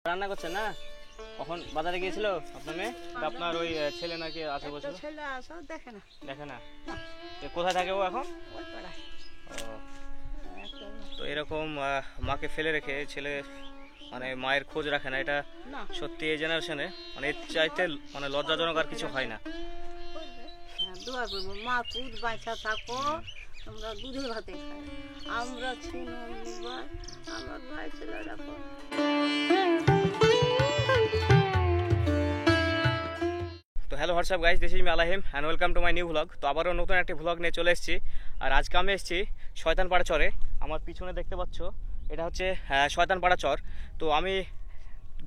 রান্না করছেন না? কখন বাজারে গিয়েছিল আপনার মেয়ে? আপনার ওই ছেলে নাকি আছে বলছিল? ছেলে আসো দেখে না। দেখে না? কোথায় থাকে ও এখন? ওই পাড়ায়। তো এরকম মাকে ফেলে রেখে ছেলে মানে মায়ের খোঁজ রাখে না, এটা না সত্যি এই জেনারেশনে মানে এর চাইতে মানে লজ্জাজনক আর কিছু হয় না। দোয়া করবো মা দুধ বাঁচা থাকো, তোমরা দুধে ভাতে খাই, আমরা ছিল আমার ভাই ছেলে রাখো। তো hello WhatsApp guys, this is me Alahim and welcome to my new vlog. তো আবারও নতুন একটি ভ্লগ নিয়ে চলে এসেছি। আর আজকে আমি এসেছি শয়তানপাড়া চরে। আমার পিছনে দেখতে পাচ্ছ এটা হচ্ছে শয়তানপাড়া চর। তো আমি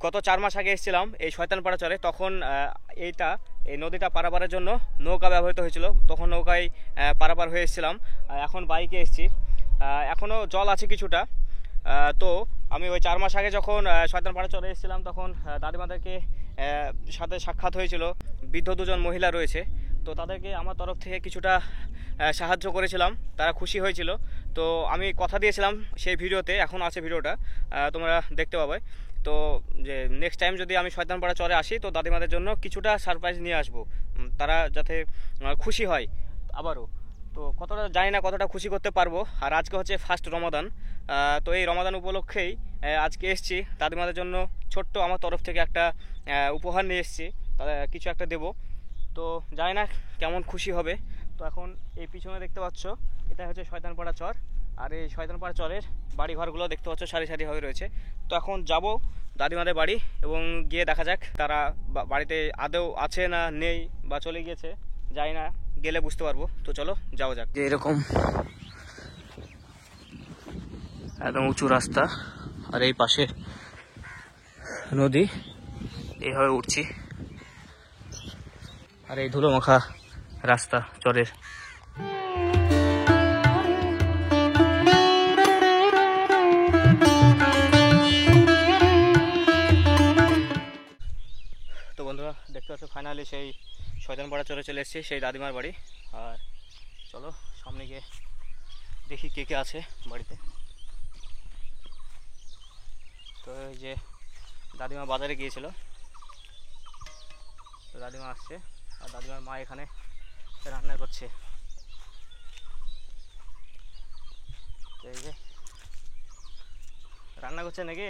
গত 4 মাস আগে এসেছিলাম এই শয়তানপাড়া চরে। তখন এই নদীটা পারাপারের জন্য নৌকা ব্যবহৃত হয়েছিল, তখন নৌকায় পারাপার হয়ে এসেছিলাম। এখন বাইকে এসেছি, এখনও জল আছে কিছুটা। তো আমি ওই 4 মাস আগে যখন শয়তানপাড়া চরে এসেছিলাম তখন দাদিমাদেরকে সাথে সাক্ষাৎ হয়েছিল। বৃদ্ধ দুজন মহিলা রয়েছে, তো তাদেরকে আমার তরফ থেকে কিছুটা সাহায্য করেছিলাম, তারা খুশি হয়েছিল। তো আমি কথা দিয়েছিলাম সেই ভিডিওতে, এখন আছে ভিডিওটা, তোমরা দেখতে পাবে। তো যে নেক্সট টাইম যদি আমি শয়তানপাড়া চরে আসি তো দাদিমাদের জন্য কিছুটা সারপ্রাইজ নিয়ে আসবো, তারা যাতে খুশি হয় আবারও। তো কতটা জানি না কতটা খুশি করতে পারবো। আর আজকে হচ্ছে ফার্স্ট রমাদান, তো এই রমাদান উপলক্ষেই আজকে এসেছি দাদিমাদের জন্য ছোট্ট আমার তরফ থেকে একটা উপহার নিয়ে এসেছি, তাদের কিছু একটা দেবো। তো জানি না কেমন খুশি হবে। তো এখন এই পিছনে দেখতে পাচ্ছ এটা হচ্ছে শয়তানপাড়া চর। আর এই শয়তানপাড়া চরের বাড়িঘরগুলো দেখতে পাচ্ছ সারি সারি হয়ে রয়েছে। তো এখন যাব দাদিমাদের বাড়ি এবং গিয়ে দেখা যাক তারা বাড়িতে আদৌ আছে না নেই বা চলে গিয়েছে, জানি না, গেলে বুঝতে পারবো। তো চলো যাওয়া যাক। যে এরকম একদম উঁচু রাস্তা আর এই পাশে নদী, এইভাবে উঠছি। আর এই ধুলো মাখা রাস্তা চরের। তো বন্ধুরা দেখতে পাচ্ছ ফাইনালি সেই শয়তানপাড়া চরে চলে এসেছি, সেই দাদিমার বাড়ি। আর চলো সামনে গিয়ে দেখি কে কে আছে বাড়িতে। তো এই যে দাদিমা বাজারে গিয়েছিল, তো দাদিমা আসছে আর দাদিমার মা এখানে রান্না করছে। এই যে রান্না করছে নাকি?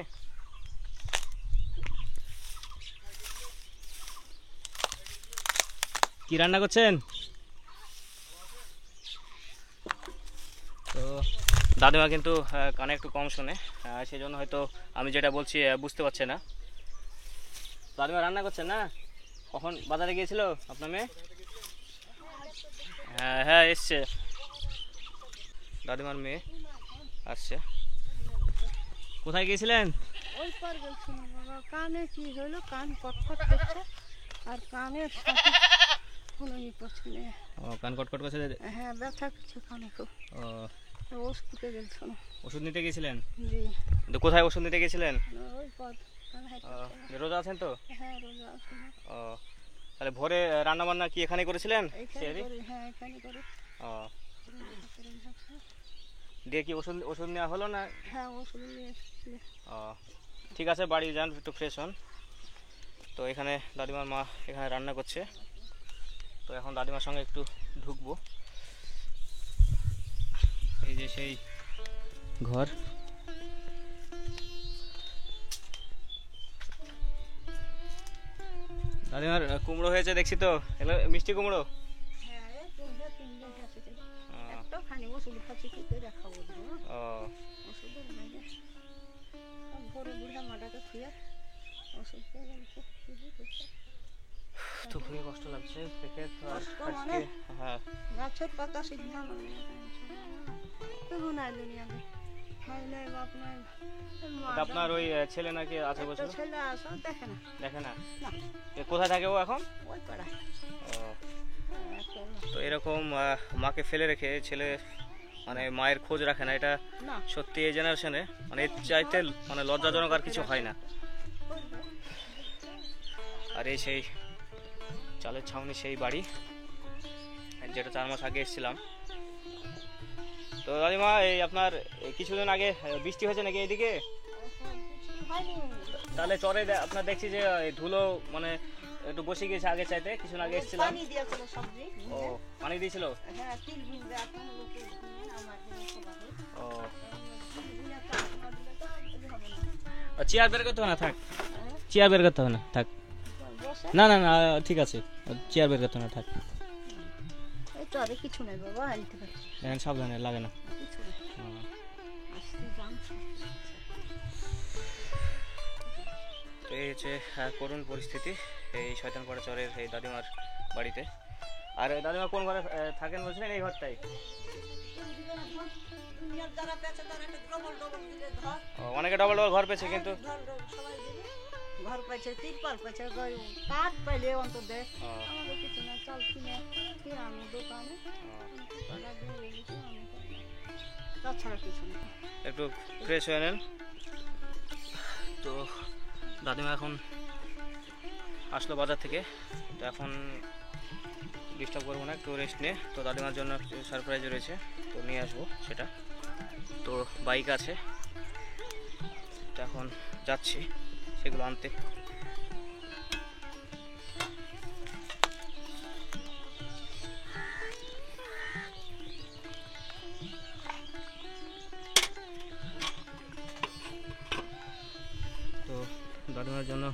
কি রান্না করছেন? তো দাদিমা কিন্তু কানে একটু কম শোনে, সেই জন্য হয়তো আমি যেটা বলছি বুঝতে পারছে না। দাদিমা রান্না করছেন না? কখন বাজারে গিয়েছিল আপনার মেয়ে? হ্যাঁ হ্যাঁ এসছে, দাদিমার মেয়ে আসছে। কোথায় গিয়েছিলেন? ওই পার গেছিলাম বাবা, কানে কি হলো, কান কটকট করছে আর কানের সাথে কোনো ই পছন্দ। ও কান কটকট করছে? হ্যাঁ ব্যথা করছে কানে খুব। ও ওষুধ নিতে গেছিলাম। ওষুধ নিতে গেছিলেন? জি। তো কোথায় ওষুধ নিতে গেছিলেন? ওই পর রোজা আছেন তো? হ্যাঁ রোজা আছে। ও তাহলে ভোরে রান্না বান্না কি এখানে করেছিলেন? হ্যাঁ এখানে করে। ও দিয়ে কি ওষুধ নেওয়া হলো না? হ্যাঁ ওষুধ নিয়ে এসেছি। ও ঠিক আছে, বাড়ি যান একটু ফ্রেশ হন। তো এখানে দাদিমার মা এখানে রান্না করছে, তো এখন দাদিমার সঙ্গে একটু ঢুকবো। এই যে সেই ঘর। দাদিমার কুমড়ো হয়েছে দেখছি, তো এগুলো মিষ্টি কুমড়ো। হ্যাঁ এই তিনটে আছে, একটা খানি ওষুধ খাচ্ছি খেতে দেখাবো। ও ওষুধের বাইরে ভোরে বুড়া মাটাকে খুঁয়ে ওষুধ খেয়ে গেছে। তো খুবই কষ্ট লাগছে দেখে। তো মানে হ্যাঁ গাছের পাতা সিদ্ধা মানে তখন নাই দুনিয়াতে খাই নাই বাপ নাই। আপনার ওই ছেলে নাকি আছে বলছিল? ছেলে আসো দেখে না। দেখে না? না কোথায় থাকে ও এখন? ওই পাড়ায়। ও তো এরকম মাকে ফেলে রেখে ছেলে মানে মায়ের খোঁজ রাখে না, এটা না সত্যি এই জেনারেশনে মানে এর চাইতে মানে লজ্জাজনক আর কিছু হয় না। আর এই সেই চালের ছাউনি সেই বাড়ি যেটা 4 মাস আগে এসেছিলাম। তো দাদিমা এই আপনার কিছুদিন আগে বৃষ্টি হয়েছে নাকি এইদিকে? তাহলে চরে আপনার দেখছি যে এই ধুলো মানে একটু বসে গিয়েছে আগে চাইতে, কিছুদিন আগে এসেছিলাম। পানি দিয়েছিল সবজি। ও পানি দিয়েছিল। হ্যাঁ, তিল ভিজে এখন লোকে আমার ও হবে চেয়ার বের করতে হবে না, থাক। চেয়ার বের করতে হবে না, থাক। না না না ঠিক আছে, চেয়ার বের করতে হবে না, থাক। এই তো আর কিছু নেই বাবা, আনতে পারছি দেখেন সাবধানে লাগে না। কিছু নেই। আসতে যান। তো এই হচ্ছে করুণ পরিস্থিতি এই শয়তানপাড়া চরের এই দাদিমার বাড়িতে। আর দাদিমা কোন ঘরে থাকেন বলছিলেন? এই ঘরটাই। অনেকে ডবল ডবল ঘর পেয়েছে, কিন্তু ঘর পাইছে, তিরপাল পাইছে, কাঠ পাইলে অন্তত আমাদের কিছু না, চাল কিনে খেয়ে আমি দোকানে তাছাড়া কিছু না। একটু ফ্রেশ হয়ে নেন। তো দাদিমা এখন আসলো বাজার থেকে, তো এখন ডিস্টার্ব করবো না, একটু রেস্ট নিয়ে। তো দাদিমার জন্য সারপ্রাইজ রয়েছে, তো নিয়ে আসবো সেটা। তো বাইক আছে, তো এখন যাচ্ছি সেগুলো আনতে। তো দাদিমার জন্য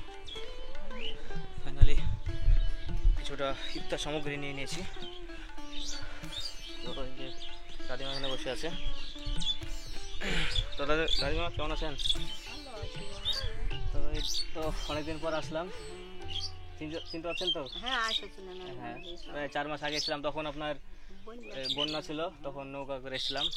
ফাইনালি কিছুটা ইফতার সামগ্রী নিয়ে নিয়েছি। তো এই যে দাদিমা এখানে বসে আছে। তো দাদিমা কেমন আছেন? তো এই তো অনেকদিন পর আসলাম, চিনতে পারছেন তো? হ্যাঁ আসছিলেন। হ্যাঁ, প্রায় 4 মাস আগে এসেছিলাম, তখন আপনার বন্যা ছিল, তখন নৌকা করে এসেছিলাম।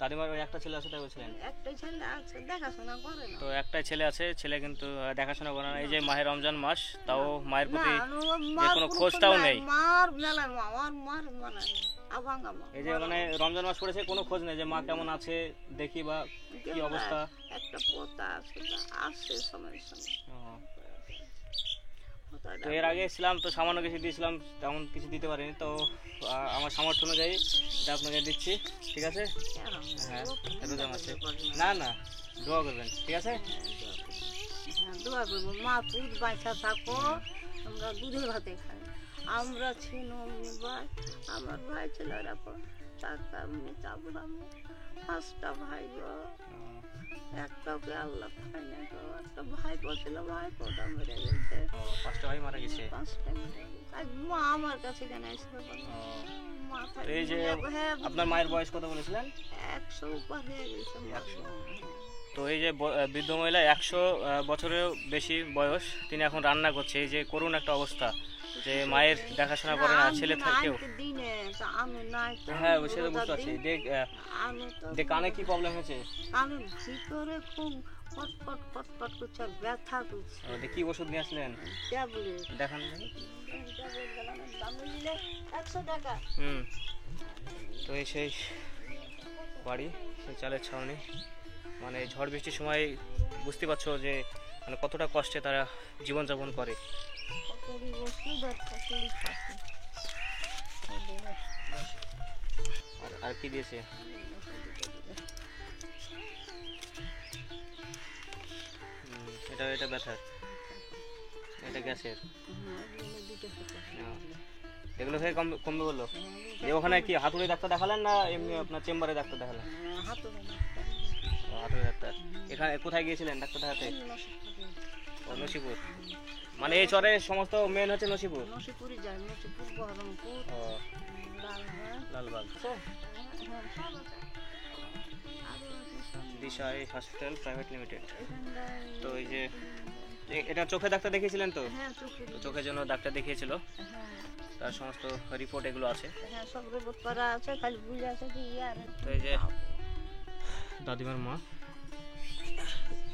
দাদিমার ওই একটা ছেলে আছে তাই বলছিলেন? একটাই ছেলে আছে, দেখাশোনা করে না। তো একটাই ছেলে আছে, ছেলে কিন্তু দেখাশোনা করে না। এই যে মাহে রমজান মাস, তাও মায়ের প্রতি কোনো খোঁজটাও নেই। মার মেলায় মার মানে আভাঙ্গা মা। এই যে মানে রমজান মাস পড়েছে, কোনো খোঁজ নেই যে মা কেমন আছে, দেখি বা কি অবস্থা। একটা পোতা আছে, আসছে সময় সময়। তো এর আগে এসেছিলাম, তো সামান্য কিছু দিয়েছিলাম, তেমন কিছু দিতে পারিনি। তো আমার সামর্থ্য অনুযায়ী এটা আপনাকে দিচ্ছি, ঠিক আছে? হ্যাঁ, রোজা মাসে না না দোয়া করবেন, ঠিক আছে? হ্যাঁ দোয়া করবো, মা দুধ বাঁচা থাকো, আমরা দুধে ভাতে খাই। আমরা ছিনো ভাই, আমার ভাই ছেলেরা টাকা চাবলাম, 5টা ভাই গো, একটাকে আল্লাহ খাই না গো। একটা ভাই পড়ছিল, ভাই পড়া মেরে গেছে। 5টা ভাই মারা গেছে। 5টা মা আমার কাছে কেন আসবে? তো এই যে আপনার মায়ের বয়স কত বলেছিলেন? 100 উপর হয়ে গেছে। 100। তো এই যে বৃদ্ধ মহিলা 100 বছরেরও বেশি বয়স, তিনি এখন রান্না করছে। এই যে করুণ একটা অবস্থা, যে মায়ের দেখাশোনা করে না, ছেলে থাকেও। হ্যাঁ সে তো বুঝতে পারছি। দেখ কানে কি প্রবলেম হয়েছে? কানের ভিতরে খুব ফটফট ফটফট করছে, ব্যথা করছে। কি ওষুধ নিয়ে আসলেন? ট্যাবলেট দেখান। দাম নিলে 100 টাকা। তো এই সেই বাড়ি, সেই চালের ছাউনি। মানে ঝড় বৃষ্টির সময় বুঝতে পারছো যে মানে কতটা কষ্টে তারা জীবনযাপন করে। আর কি দিয়েছে? এটা ব্যথার, এটা গ্যাসের। এগুলো থেকে কমবে বললো? ওখানে কি হাতুড়ি ডাক্তার দেখালেন না এমনি আপনার চেম্বারে ডাক্তার দেখালেন? হাতুড়ি ডাক্তার। এখানে কোথায় গিয়েছিলেন ডাক্তার দেখাতে? নসিপুর। মানে এই চরে সমস্ত মেন হচ্ছে নসিপুর। নসিপুরই যায়, নসিপুর, বহরমপুর, লালবাগ, দিশা হসপিটাল প্রাইভেট লিমিটেড। তো এই যে এটা চোখে ডাক্তার দেখিয়েছিলেন তো? তো চোখের জন্য ডাক্তার দেখিয়েছিল, তার সমস্ত রিপোর্ট এগুলো আছে। তো এই যে দাদিমার মা,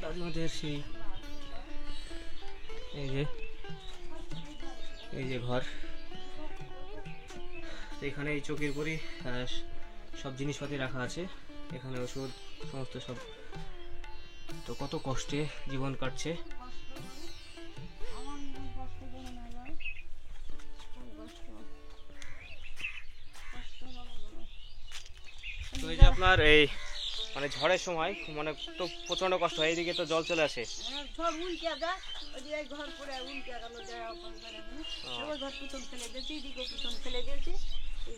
দাদিমাদের সেই এই যে ঘর। এখানে এই চৌকির উপরই সব জিনিসপাতি রাখা আছে, এখানে ওষুধ সমস্ত সব। তো কত কষ্টে জীবন কাটছে। তো এই যে আপনার এই মানে ঝড়ের সময় মানে তো প্রচন্ড কষ্ট হয়, এইদিকে তো জল চলে আসে। সব উল্টে যায়, ওই যে এই ঘর পরে উল্টে গেল, যায় ওপর করে ওই ঘর পিছন ফেলে গেছে, এদিকে পিছন ফেলে গেছে,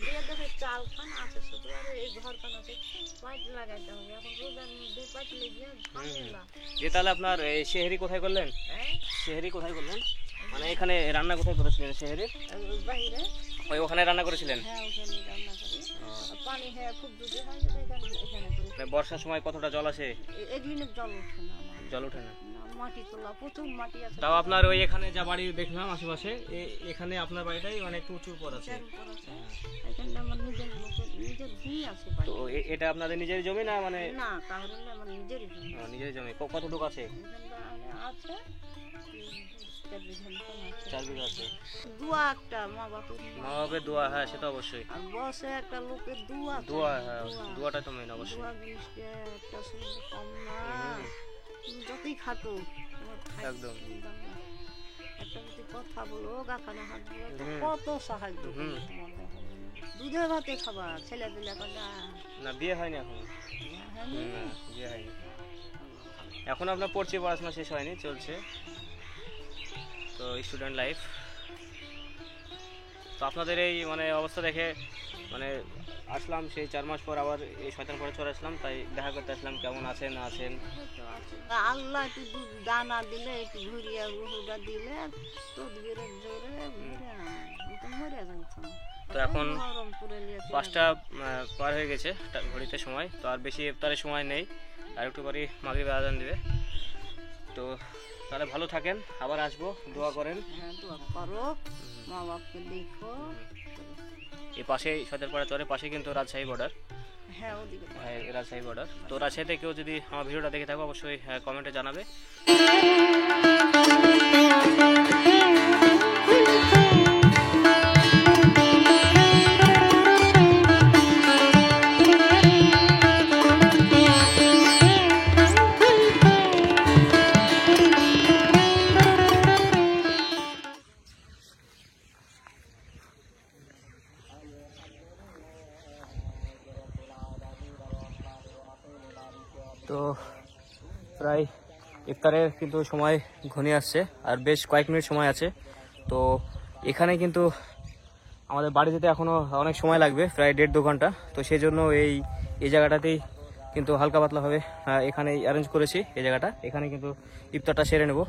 যে দেখে চাল খান আছে শুধু, আর এই ঘর খান আছে পাইপ লাগাইতে হবে, এখন রোজার মধ্যে পাইপ লেগে ঝামেলা। যে তাহলে আপনার এই সেহেরি কোথায় করলেন? হ্যাঁ, সেহেরি কোথায় করলেন? মানে এখানে রান্না কোথায় করেছিলেন সেহেরি? ওই বাইরে, ওই ওখানে রান্না করেছিলেন? হ্যাঁ ওখানে রান্না করি। আর পানি হ্যাঁ খুব দুধে হয়, যেটা এখানে করি। মানে বর্ষার সময় কতটা জল আসে? এদিনে জল ওঠে না আমার। জল ওঠে না? না, মাটি তোলা, প্রচুর মাটি আছে। তাও আপনার ওই এখানে যা বাড়ি দেখলাম আশেপাশে, এখানে আপনার বাড়িটাই মানে একটু উঁচুর পর আছে। উপর আছে। এখানে আমার নিজের লোকের নিজের ভূমি আছে তো বাড়ি। এটা আপনাদের নিজের জমি না? মানে না, তাহলে না, আমার নিজেরই ভূমি। নিজের জমি। কতটুকু আছে? এখানটা আছে 4 বিঘা মতন আছে। 4 বিঘা আছে। দুয়া একটা মা বাপের, মা বাপের দোয়া, হ্যাঁ সে তো অবশ্যই। আর বসে একটা লোকের দুয়া, দোয়া, হ্যাঁ দোয়াটা তো মেন অবশ্যই। দুয়া জিনিসটা একটা শুধু কম না, তুমি যতই খাটো তোমার খাই একদম। দাম না। একটা যদি কথা বলো, গাখানে হাত দিয়ে তো কত সাহায্য করবে তোমার। দেখো, দুধে ভাতে খাবা, ছেলে পেলে কথা না বিয়ে হয়নি এখন? না বিয়ে হয়নি এখন। আপনার পড়ছি, পড়াশোনা শেষ হয়নি, চলছে তো স্টুডেন্ট লাইফ। তো আপনাদের এই মানে অবস্থা দেখে মানে আসলাম সেই 4 মাস পর আবার এই শয়তানপাড়া চলে আসলাম, তাই দেখা করতে আসলাম কেমন আছেন না আছেন। আল্লাহ একটু দুধ দানা দিলে, একটু ঘুরিয়া গুহুটা দিলে, তদবিরের জোরে ঘুরে মরে যাইতাম। তো এখন 5টা পার হয়ে গেছে ঘড়িতে সময়, তো আর বেশি ইফতারের সময় নেই, আর একটু পরে মাগরিব আজান দিবে। তো তাহলে ভালো থাকেন, আবার আসবো, দোয়া করেন। হ্যাঁ, দোয়া করো, মা বাপকে দেখো। এই পাশেই শয়তানপাড়া চরের পাশে কিন্তু রাজশাহী বর্ডার। হ্যাঁ, ওদিকে রাজশাহী বর্ডার। তো রাজশাহীতে কেউ যদি আমার ভিডিওটা দেখে থাকো অবশ্যই কমেন্টে জানাবে। তো প্রায় ইফতারের কিন্তু সময় ঘনিয়ে আসছে, আর বেশ কয়েক মিনিট সময় আছে। তো এখানে কিন্তু আমাদের বাড়ি যেতে এখনও অনেক সময় লাগবে, প্রায় 1.5-2 ঘন্টা। তো সেই জন্য এই জায়গাটাতেই কিন্তু হালকা পাতলা হবে এখানেই অ্যারেঞ্জ করেছি এই জায়গাটা। এখানে কিন্তু ইফতারটা সেরে নেব।